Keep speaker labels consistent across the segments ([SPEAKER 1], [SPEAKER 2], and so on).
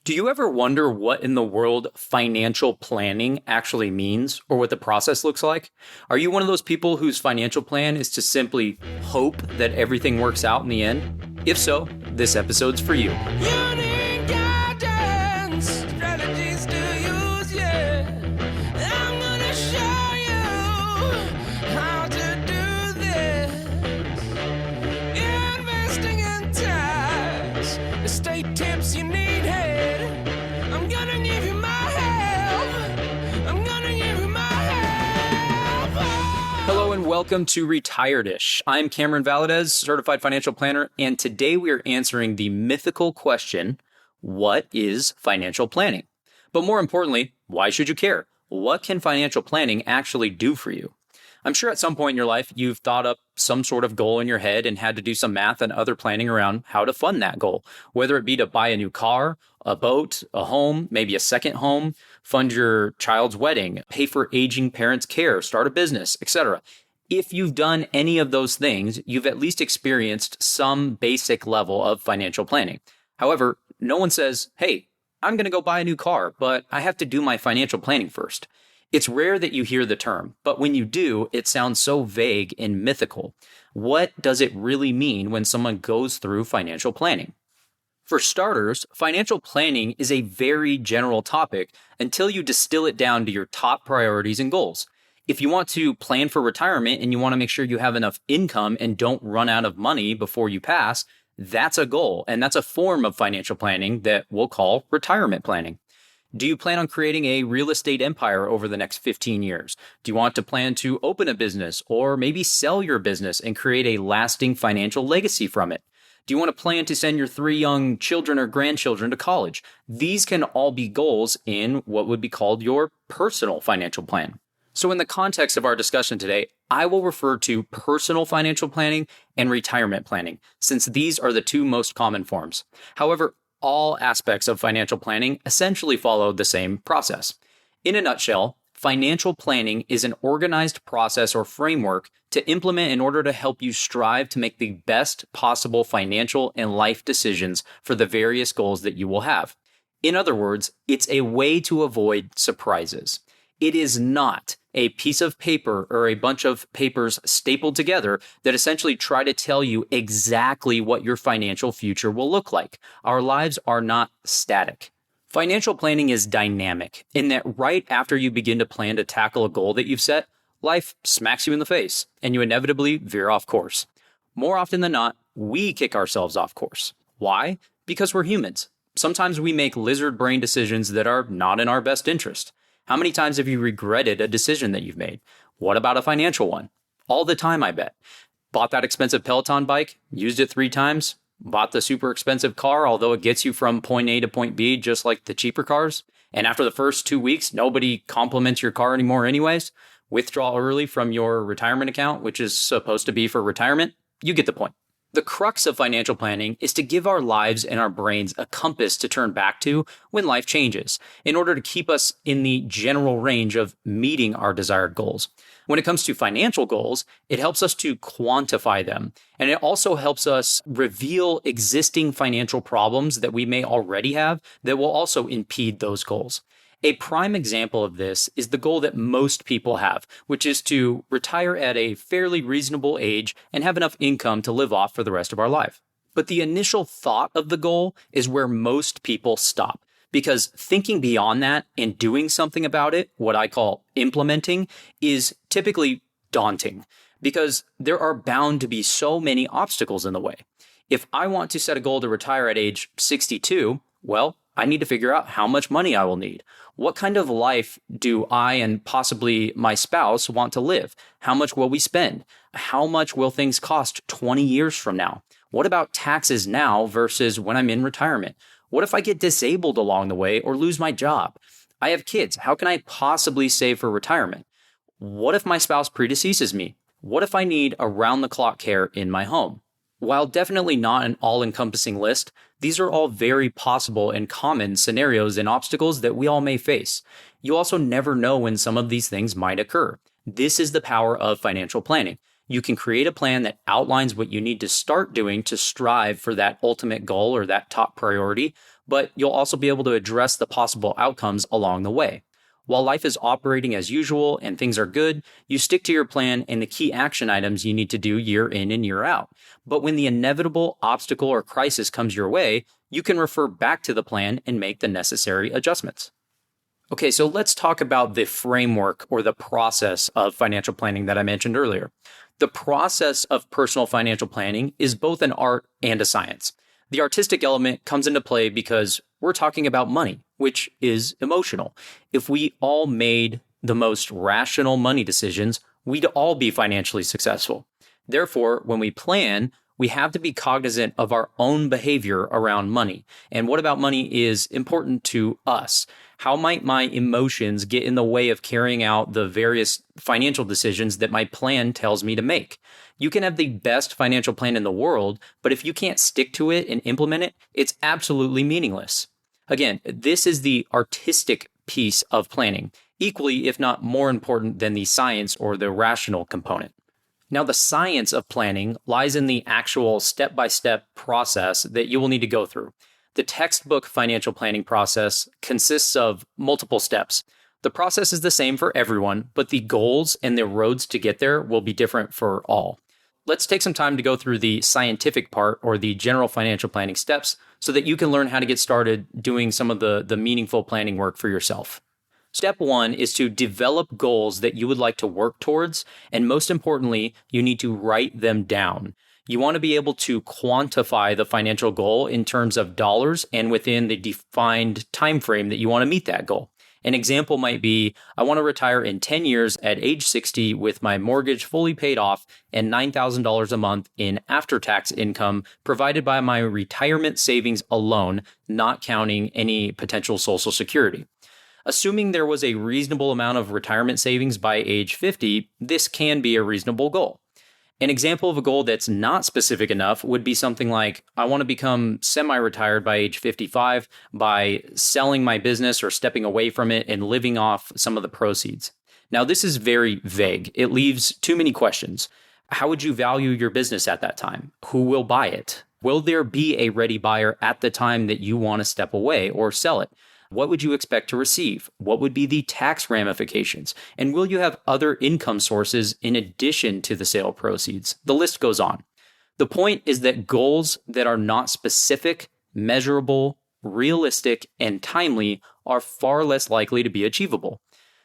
[SPEAKER 1] Do you ever wonder what in the world financial planning actually means or what the process looks like? Are you one of those people whose financial plan is to simply hope that everything works out in the end? If so, this episode's for you. Hello and welcome to Retired-ish. I'm Cameron Valadez, certified financial planner, and today we are answering the mythical question, what is financial planning? But more importantly, why should you care? What can financial planning actually do for you? I'm sure at some point in your life, you've thought up some sort of goal in your head and had to do some math and other planning around how to fund that goal, whether it be to buy a new car, a boat, a home, maybe a second home, fund your child's wedding, pay for aging parents' care, start a business, etc. If you've done any of those things, you've at least experienced some basic level of financial planning. However, no one says, hey, I'm going to go buy a new car, but I have to do my financial planning first. It's rare that you hear the term, but when you do, it sounds so vague and mythical. What does it really mean when someone goes through financial planning? For starters, financial planning is a very general topic until you distill it down to your top priorities and goals. If you want to plan for retirement and you want to make sure you have enough income and don't run out of money before you pass, that's a goal, and that's a form of financial planning that we'll call retirement planning. Do you plan on creating a real estate empire over the next 15 years? Do you want to plan to open a business or maybe sell your business and create a lasting financial legacy from it? Do you want to plan to send your 3 young children or grandchildren to college? These can all be goals in what would be called your personal financial plan. So in the context of our discussion today, I will refer to personal financial planning and retirement planning, since these are the two most common forms. However, all aspects of financial planning essentially follow the same process. In a nutshell, financial planning is an organized process or framework to implement in order to help you strive to make the best possible financial and life decisions for the various goals that you will have. In other words, it's a way to avoid surprises. It is not a piece of paper or a bunch of papers stapled together that essentially try to tell you exactly what your financial future will look like. Our lives are not static. Financial planning is dynamic in that right after you begin to plan to tackle a goal that you've set, life smacks you in the face and you inevitably veer off course. More often than not, we kick ourselves off course. Why? Because we're humans. Sometimes we make lizard brain decisions that are not in our best interest. How many times have you regretted a decision that you've made? What about a financial one? All the time, I bet. Bought that expensive Peloton bike, used it 3 times, bought the super expensive car, although it gets you from point A to point B, just like the cheaper cars. And after the first 2 weeks, nobody compliments your car anymore anyways. Withdraw early from your retirement account, which is supposed to be for retirement. You get the point. The crux of financial planning is to give our lives and our brains a compass to turn back to when life changes, in order to keep us in the general range of meeting our desired goals. When it comes to financial goals, it helps us to quantify them, and it also helps us reveal existing financial problems that we may already have that will also impede those goals. A prime example of this is the goal that most people have, which is to retire at a fairly reasonable age and have enough income to live off for the rest of our life. But the initial thought of the goal is where most people stop, because thinking beyond that and doing something about it, what I call implementing, is typically daunting, because there are bound to be so many obstacles in the way. If I want to set a goal to retire at age 62, well, I need to figure out how much money I will need. What kind of life do I and possibly my spouse want to live? How much will we spend? How much will things cost 20 years from now? What about taxes now versus when I'm in retirement? What if I get disabled along the way or lose my job? I have kids. How can I possibly save for retirement? What if my spouse predeceases me? What if I need around-the-clock care in my home? While definitely not an all-encompassing list, these are all very possible and common scenarios and obstacles that we all may face. You also never know when some of these things might occur. This is the power of financial planning. You can create a plan that outlines what you need to start doing to strive for that ultimate goal or that top priority, but you'll also be able to address the possible outcomes along the way. While life is operating as usual and things are good, you stick to your plan and the key action items you need to do year in and year out. But when the inevitable obstacle or crisis comes your way, you can refer back to the plan and make the necessary adjustments. Okay, so let's talk about the framework or the process of financial planning that I mentioned earlier. The process of personal financial planning is both an art and a science. The artistic element comes into play because we're talking about money, which is emotional. If we all made the most rational money decisions, we'd all be financially successful. Therefore, when we plan, we have to be cognizant of our own behavior around money. And what about money is important to us? How might my emotions get in the way of carrying out the various financial decisions that my plan tells me to make? You can have the best financial plan in the world, but if you can't stick to it and implement it, it's absolutely meaningless. Again, this is the artistic piece of planning, equally, if not more important than the science or the rational component. Now, the science of planning lies in the actual step-by-step process that you will need to go through. The textbook financial planning process consists of multiple steps. The process is the same for everyone, but the goals and the roads to get there will be different for all. Let's take some time to go through the scientific part or the general financial planning steps so that you can learn how to get started doing some of the meaningful planning work for yourself. Step 1 is to develop goals that you would like to work towards, and most importantly, you need to write them down. You want to be able to quantify the financial goal in terms of dollars and within the defined time frame that you want to meet that goal. An example might be, I want to retire in 10 years at age 60 with my mortgage fully paid off and $9,000 a month in after-tax income provided by my retirement savings alone, not counting any potential Social Security. Assuming there was a reasonable amount of retirement savings by age 50, this can be a reasonable goal. An example of a goal that's not specific enough would be something like, I want to become semi-retired by age 55 by selling my business or stepping away from it and living off some of the proceeds. Now, this is very vague. It leaves too many questions. How would you value your business at that time? Who will buy it? Will there be a ready buyer at the time that you want to step away or sell it? What would you expect to receive? What would be the tax ramifications? And will you have other income sources in addition to the sale proceeds? The list goes on. The point is that goals that are not specific, measurable, realistic, and timely are far less likely to be achievable.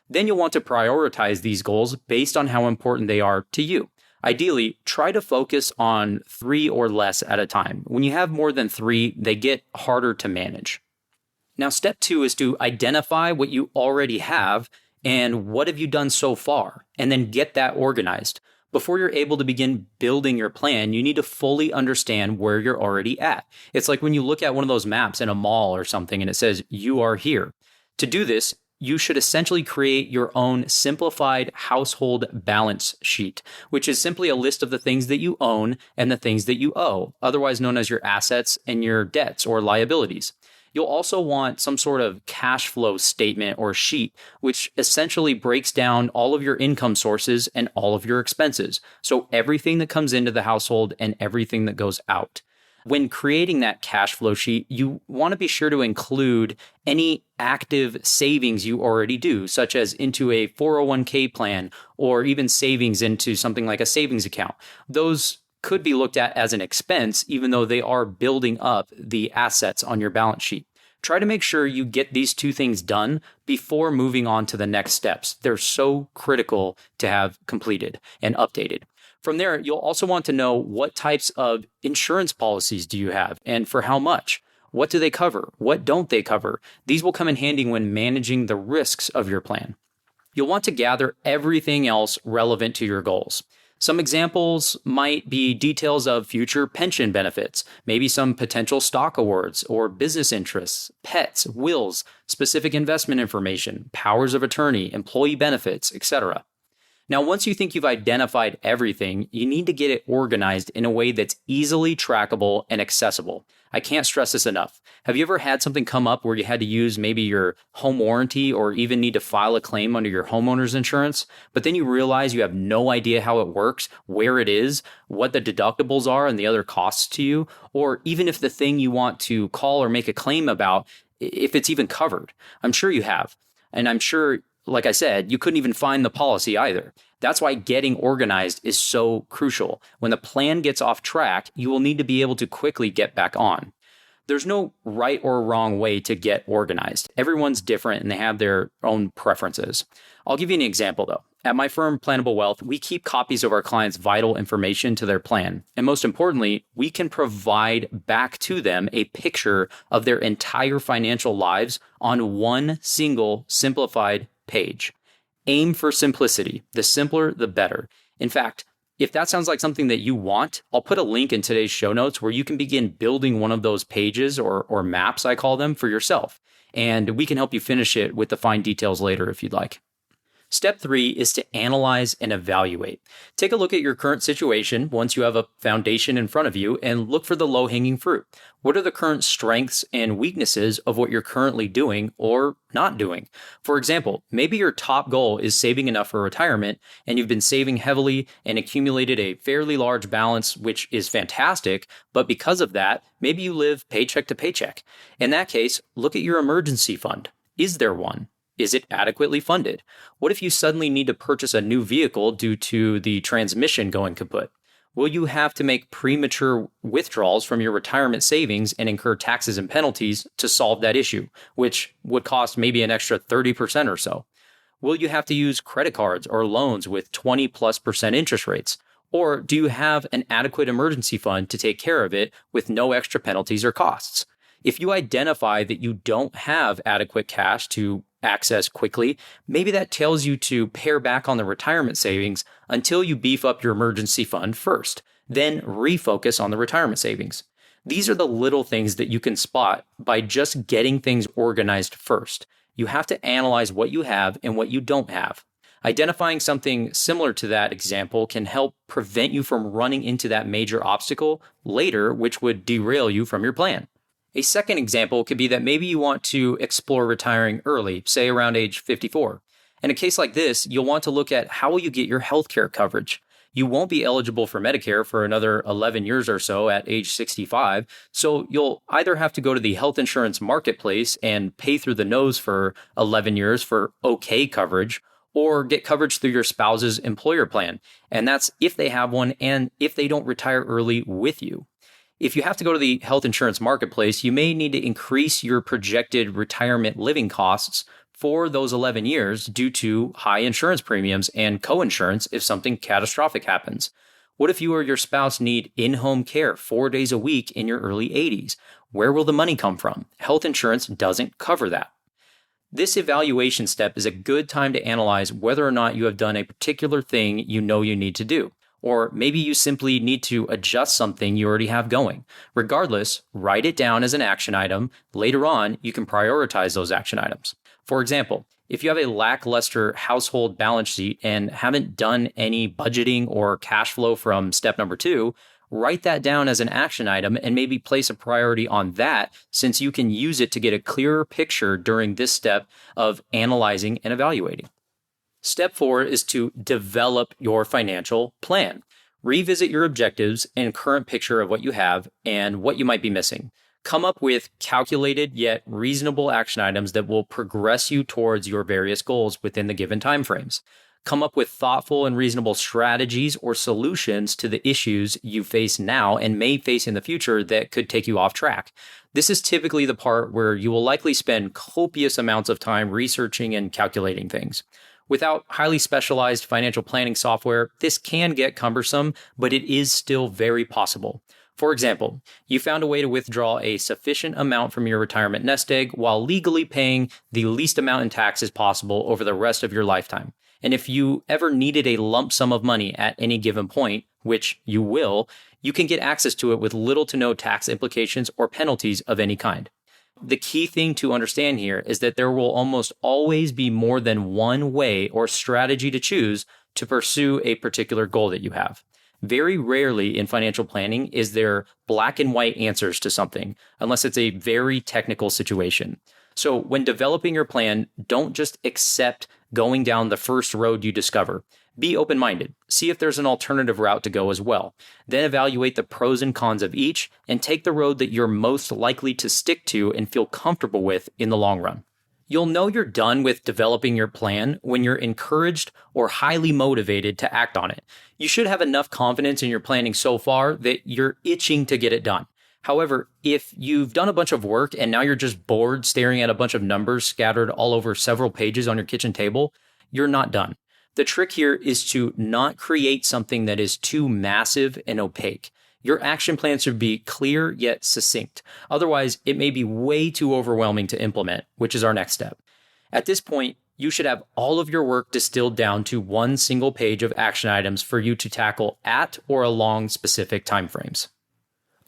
[SPEAKER 1] Then you'll want to prioritize these goals based on how important they are to you. Ideally, try to focus on 3 or less at a time. When you have more than 3, they get harder to manage. Now, step 2 is to identify what you already have and what have you done so far, and then get that organized. Before you're able to begin building your plan, you need to fully understand where you're already at. It's like when you look at one of those maps in a mall or something and it says, you are here. To do this, you should essentially create your own simplified household balance sheet, which is simply a list of the things that you own and the things that you owe, otherwise known as your assets and your debts or liabilities. You'll also want some sort of cash flow statement or sheet, which essentially breaks down all of your income sources and all of your expenses. So everything that comes into the household and everything that goes out. When creating that cash flow sheet, you want to be sure to include any active savings you already do, such as into a 401k plan or even savings into something like a savings account. Those could be looked at as an expense, even though they are building up the assets on your balance sheet. Try to make sure you get these 2 things done before moving on to the next steps. They're so critical to have completed and updated. From there, you'll also want to know what types of insurance policies do you have and for how much? What do they cover? What don't they cover? These will come in handy when managing the risks of your plan. You'll want to gather everything else relevant to your goals. Some examples might be details of future pension benefits, maybe some potential stock awards or business interests, pets, wills, specific investment information, powers of attorney, employee benefits, etc. Now, once you think you've identified everything, you need to get it organized in a way that's easily trackable and accessible. I can't stress this enough. Have you ever had something come up where you had to use maybe your home warranty or even need to file a claim under your homeowner's insurance, but then you realize you have no idea how it works, where it is, what the deductibles are and the other costs to you, or even if the thing you want to call or make a claim about, if it's even covered? I'm sure you have. And I'm sure, like I said, you couldn't even find the policy either. That's why getting organized is so crucial. When the plan gets off track, you will need to be able to quickly get back on. There's no right or wrong way to get organized. Everyone's different and they have their own preferences. I'll give you an example though. At my firm, Plannable Wealth, we keep copies of our clients' vital information to their plan. And most importantly, we can provide back to them a picture of their entire financial lives on one single simplified page. Aim for simplicity. The simpler, the better. In fact, if that sounds like something that you want, I'll put a link in today's show notes where you can begin building one of those pages or maps, I call them, for yourself. And we can help you finish it with the fine details later if you'd like. Step 3 is to analyze and evaluate. Take a look at your current situation once you have a foundation in front of you and look for the low-hanging fruit. What are the current strengths and weaknesses of what you're currently doing or not doing? For example, maybe your top goal is saving enough for retirement and you've been saving heavily and accumulated a fairly large balance, which is fantastic, but because of that, maybe you live paycheck to paycheck. In that case, look at your emergency fund. Is there one? Is it adequately funded? What if you suddenly need to purchase a new vehicle due to the transmission going kaput? Will you have to make premature withdrawals from your retirement savings and incur taxes and penalties to solve that issue, which would cost maybe an extra 30% or so? Will you have to use credit cards or loans with 20+% interest rates? Or do you have an adequate emergency fund to take care of it with no extra penalties or costs? If you identify that you don't have adequate cash to access quickly, maybe that tells you to pare back on the retirement savings until you beef up your emergency fund first, then refocus on the retirement savings. These are the little things that you can spot by just getting things organized first. You have to analyze what you have and what you don't have. Identifying something similar to that example can help prevent you from running into that major obstacle later, which would derail you from your plan. A second example could be that maybe you want to explore retiring early, say around age 54. In a case like this, you'll want to look at how will you get your healthcare coverage. You won't be eligible for Medicare for another 11 years or so at age 65, so you'll either have to go to the health insurance marketplace and pay through the nose for 11 years for okay coverage, or get coverage through your spouse's employer plan. And that's if they have one and if they don't retire early with you. If you have to go to the health insurance marketplace, you may need to increase your projected retirement living costs for those 11 years due to high insurance premiums and co-insurance if something catastrophic happens. What if you or your spouse need in-home care 4 days a week in your early 80s? Where will the money come from? Health insurance doesn't cover that. This evaluation step is a good time to analyze whether or not you have done a particular thing you know you need to do. Or maybe you simply need to adjust something you already have going. Regardless, write it down as an action item. Later on, you can prioritize those action items. For example, if you have a lackluster household balance sheet and haven't done any budgeting or cash flow from step number 2, write that down as an action item and maybe place a priority on that since you can use it to get a clearer picture during this step of analyzing and evaluating. Step 4 is to develop your financial plan. Revisit your objectives and current picture of what you have and what you might be missing. Come up with calculated yet reasonable action items that will progress you towards your various goals within the given timeframes. Come up with thoughtful and reasonable strategies or solutions to the issues you face now and may face in the future that could take you off track. This is typically the part where you will likely spend copious amounts of time researching and calculating things. Without highly specialized financial planning software, this can get cumbersome, but it is still very possible. For example, you found a way to withdraw a sufficient amount from your retirement nest egg while legally paying the least amount in taxes possible over the rest of your lifetime. And if you ever needed a lump sum of money at any given point, which you will, you can get access to it with little to no tax implications or penalties of any kind. The key thing to understand here is that there will almost always be more than one way or strategy to choose to pursue a particular goal that you have. Very rarely in financial planning is there black and white answers to something, unless it's a very technical situation. So when developing your plan, don't just accept going down the first road you discover. Be open-minded. See if there's an alternative route to go as well. Then evaluate the pros and cons of each and take the road that you're most likely to stick to and feel comfortable with in the long run. You'll know you're done with developing your plan when you're encouraged or highly motivated to act on it. You should have enough confidence in your planning so far that you're itching to get it done. However, if you've done a bunch of work and now you're just bored staring at a bunch of numbers scattered all over several pages on your kitchen table, you're not done. The trick here is to not create something that is too massive and opaque. Your action plan should be clear yet succinct. Otherwise, it may be way too overwhelming to implement, which is our next step. At this point, you should have all of your work distilled down to one single page of action items for you to tackle at or along specific timeframes.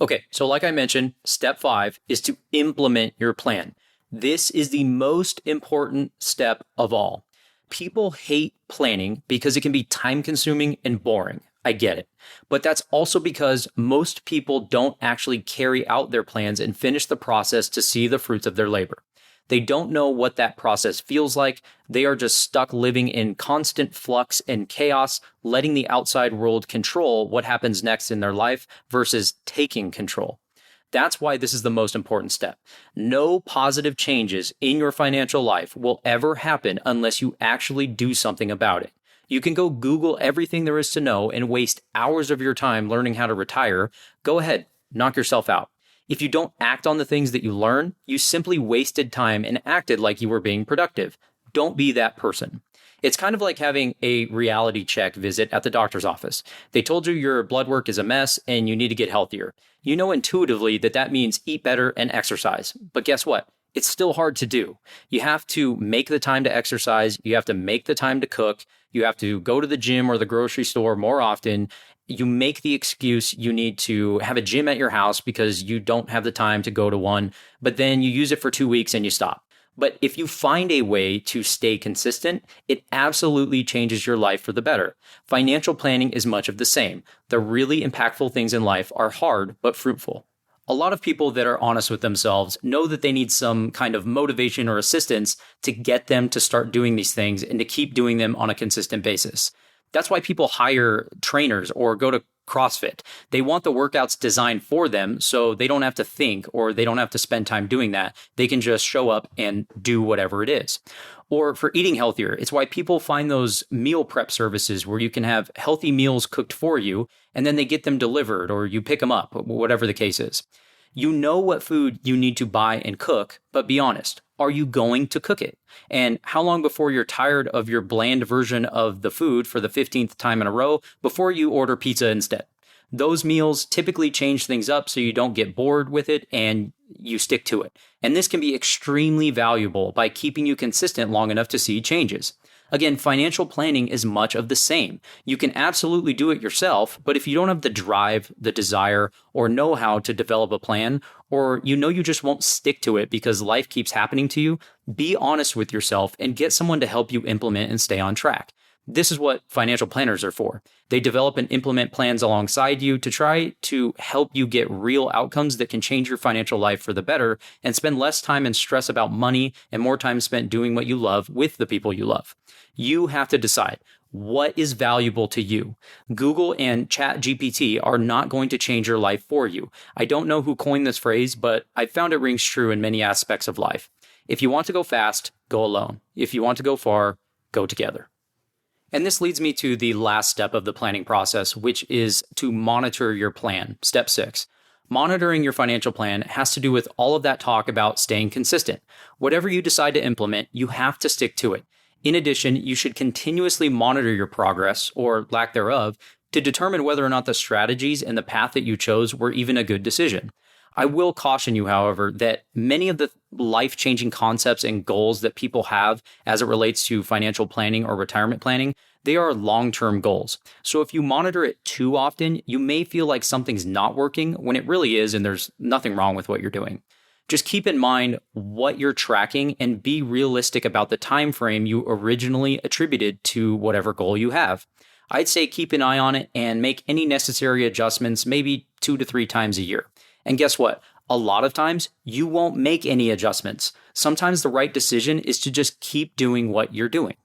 [SPEAKER 1] Okay, so like I mentioned, step 5 is to implement your plan. This is the most important step of all. People hate planning because it can be time-consuming and boring. I get it. But that's also because most people don't actually carry out their plans and finish the process to see the fruits of their labor. They don't know what that process feels like. They are just stuck living in constant flux and chaos, letting the outside world control what happens next in their life versus taking control. That's why this is the most important step. No positive changes in your financial life will ever happen unless you actually do something about it. You can go Google everything there is to know and waste hours of your time learning how to retire. Go ahead, knock yourself out. If you don't act on the things that you learn, you simply wasted time and acted like you were being productive. Don't be that person. It's kind of like having a reality check visit at the doctor's office. They told you your blood work is a mess and you need to get healthier. You know intuitively that that means eat better and exercise. But guess what? It's still hard to do. You have to make the time to exercise. You have to make the time to cook. You have to go to the gym or the grocery store more often. You make the excuse you need to have a gym at your house because you don't have the time to go to one, but then you use it for 2 weeks and you stop. But if you find a way to stay consistent, it absolutely changes your life for the better. Financial planning is much of the same. The really impactful things in life are hard but fruitful. A lot of people that are honest with themselves know that they need some kind of motivation or assistance to get them to start doing these things and to keep doing them on a consistent basis. That's why people hire trainers or go to CrossFit. They want the workouts designed for them so they don't have to think or they don't have to spend time doing that. They can just show up and do whatever it is. Or for eating healthier, it's why people find those meal prep services where you can have healthy meals cooked for you and then they get them delivered or you pick them up, whatever the case is. You know what food you need to buy and cook, but be honest. Are you going to cook it? And how long before you're tired of your bland version of the food for the 15th time in a row before you order pizza instead? Those meals typically change things up so you don't get bored with it and you stick to it. And this can be extremely valuable by keeping you consistent long enough to see changes. Again, financial planning is much of the same. You can absolutely do it yourself, but if you don't have the drive, the desire, or know how to develop a plan, or you know you just won't stick to it because life keeps happening to you, be honest with yourself and get someone to help you implement and stay on track. This is what financial planners are for. They develop and implement plans alongside you to try to help you get real outcomes that can change your financial life for the better and spend less time and stress about money and more time spent doing what you love with the people you love. You have to decide what is valuable to you. Google and ChatGPT are not going to change your life for you. I don't know who coined this phrase, but I found it rings true in many aspects of life. If you want to go fast, go alone. If you want to go far, go together. And this leads me to the last step of the planning process, which is to monitor your plan. Step 6. Monitoring your financial plan has to do with all of that talk about staying consistent. Whatever you decide to implement, you have to stick to it. In addition, you should continuously monitor your progress, or lack thereof, to determine whether or not the strategies and the path that you chose were even a good decision. I will caution you, however, that many of the life-changing concepts and goals that people have as it relates to financial planning or retirement planning, they are long-term goals. So if you monitor it too often, you may feel like something's not working when it really is and there's nothing wrong with what you're doing. Just keep in mind what you're tracking and be realistic about the time frame you originally attributed to whatever goal you have. I'd say keep an eye on it and make any necessary adjustments maybe 2 to 3 times a year. And guess what? A lot of times you won't make any adjustments. Sometimes the right decision is to just keep doing what you're doing.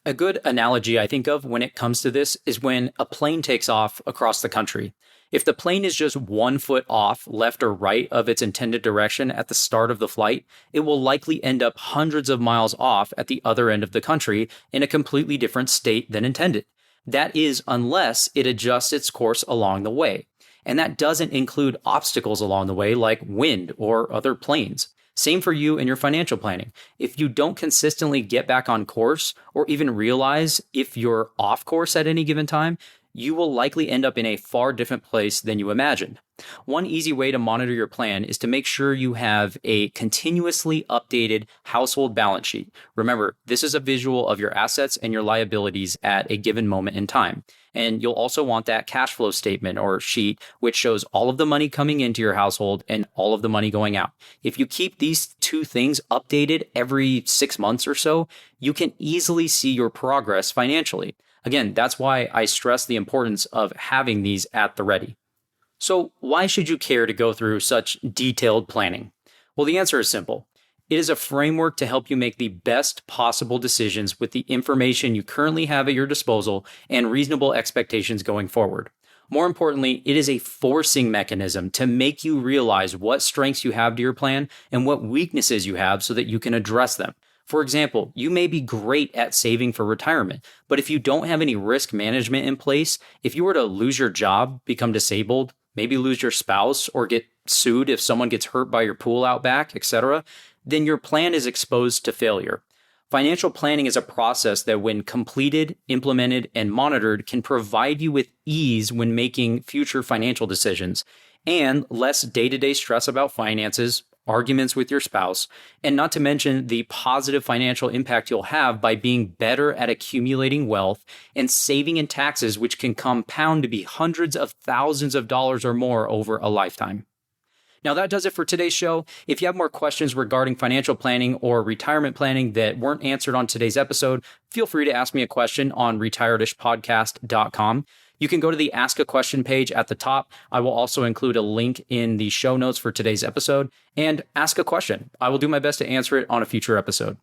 [SPEAKER 1] A good analogy I think of when it comes to this is when a plane takes off across the country. If the plane is just 1 foot off left or right of its intended direction at the start of the flight, it will likely end up hundreds of miles off at the other end of the country in a completely different state than intended. That is, unless it adjusts its course along the way. And that doesn't include obstacles along the way like wind or other planes. Same for you and your financial planning. If you don't consistently get back on course or even realize if you're off course at any given time, you will likely end up in a far different place than you imagined. One easy way to monitor your plan is to make sure you have a continuously updated household balance sheet. Remember, this is a visual of your assets and your liabilities at a given moment in time. And you'll also want that cash flow statement or sheet, which shows all of the money coming into your household and all of the money going out. If you keep these 2 things updated every 6 months or so, you can easily see your progress financially. Again, that's why I stress the importance of having these at the ready. So why should you care to go through such detailed planning? Well, the answer is simple. It is a framework to help you make the best possible decisions with the information you currently have at your disposal and reasonable expectations going forward. More importantly, it is a forcing mechanism to make you realize what strengths you have to your plan and what weaknesses you have so that you can address them. For example, you may be great at saving for retirement, but if you don't have any risk management in place, if you were to lose your job, become disabled, maybe lose your spouse, or get sued if someone gets hurt by your pool out back, etc., then your plan is exposed to failure. Financial planning is a process that when completed, implemented, and monitored can provide you with ease when making future financial decisions and less day-to-day stress about finances, arguments with your spouse, and not to mention the positive financial impact you'll have by being better at accumulating wealth and saving in taxes, which can compound to be hundreds of thousands of dollars or more over a lifetime. Now that does it for today's show. If you have more questions regarding financial planning or retirement planning that weren't answered on today's episode, feel free to ask me a question on retiredishpodcast.com. You can go to the Ask a Question page at the top. I will also include a link in the show notes for today's episode. And ask a question. I will do my best to answer it on a future episode.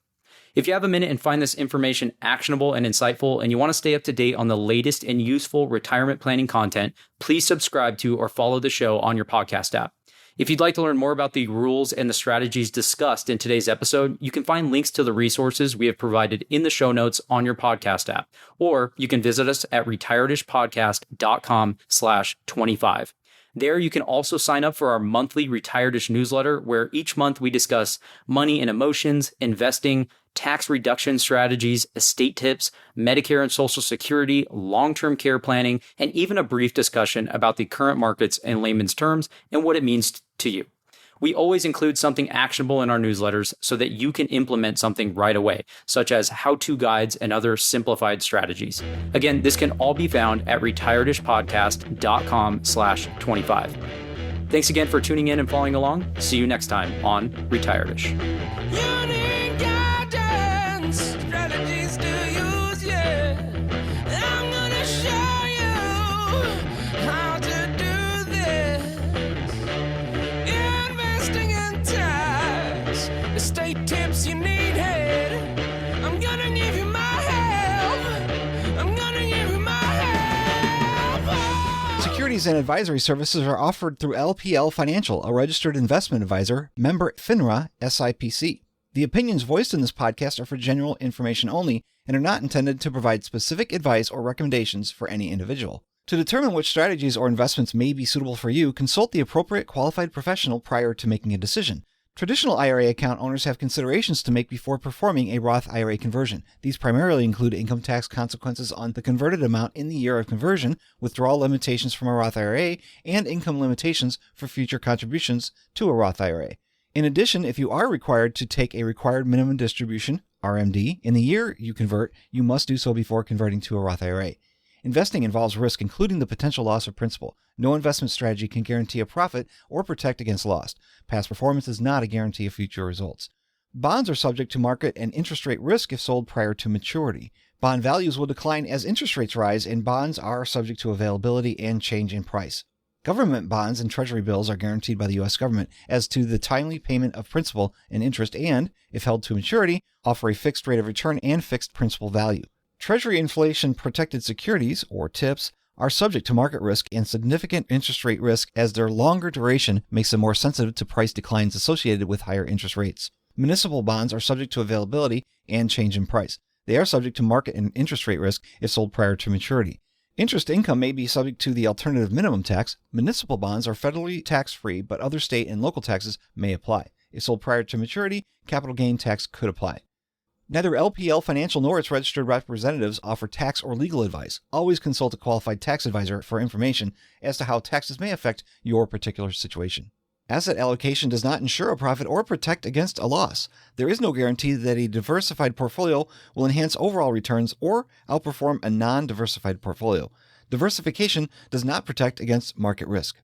[SPEAKER 1] If you have a minute and find this information actionable and insightful, and you want to stay up to date on the latest and useful retirement planning content, please subscribe to or follow the show on your podcast app. If you'd like to learn more about the rules and the strategies discussed in today's episode, you can find links to the resources we have provided in the show notes on your podcast app, or you can visit us at retiredishpodcast.com/25. There you can also sign up for our monthly Retired-ish newsletter, where each month we discuss money and emotions, investing, tax reduction strategies, estate tips, Medicare and Social Security, long-term care planning, and even a brief discussion about the current markets in layman's terms and what it means to you. We always include something actionable in our newsletters so that you can implement something right away, such as how-to guides and other simplified strategies. Again, this can all be found at retiredishpodcast.com/25. Thanks again for tuning in and following along. See you next time on Retired-ish.
[SPEAKER 2] Strategies to use, yeah. I'm gonna show you how to do this. Investing in tax, estate tips you need help. I'm gonna give you my help. I'm gonna give you my help.
[SPEAKER 3] Securities and advisory services are offered through LPL Financial, a registered investment advisor, member FINRA, SIPC. The opinions voiced in this podcast are for general information only and are not intended to provide specific advice or recommendations for any individual. To determine which strategies or investments may be suitable for you, consult the appropriate qualified professional prior to making a decision. Traditional IRA account owners have considerations to make before performing a Roth IRA conversion. These primarily include income tax consequences on the converted amount in the year of conversion, withdrawal limitations from a Roth IRA, and income limitations for future contributions to a Roth IRA. In addition, if you are required to take a required minimum distribution, RMD, in the year you convert, you must do so before converting to a Roth IRA. Investing involves risk, including the potential loss of principal. No investment strategy can guarantee a profit or protect against loss. Past performance is not a guarantee of future results. Bonds are subject to market and interest rate risk if sold prior to maturity. Bond values will decline as interest rates rise, and bonds are subject to availability and change in price. Government bonds and treasury bills are guaranteed by the U.S. government as to the timely payment of principal and interest and, if held to maturity, offer a fixed rate of return and fixed principal value. Treasury inflation-protected securities, or TIPS, are subject to market risk and significant interest rate risk as their longer duration makes them more sensitive to price declines associated with higher interest rates. Municipal bonds are subject to availability and change in price. They are subject to market and interest rate risk if sold prior to maturity. Interest income may be subject to the alternative minimum tax. Municipal bonds are federally tax-free, but other state and local taxes may apply. If sold prior to maturity, capital gain tax could apply. Neither LPL Financial nor its registered representatives offer tax or legal advice. Always consult a qualified tax advisor for information as to how taxes may affect your particular situation. Asset allocation does not ensure a profit or protect against a loss. There is no guarantee that a diversified portfolio will enhance overall returns or outperform a non-diversified portfolio. Diversification does not protect against market risk.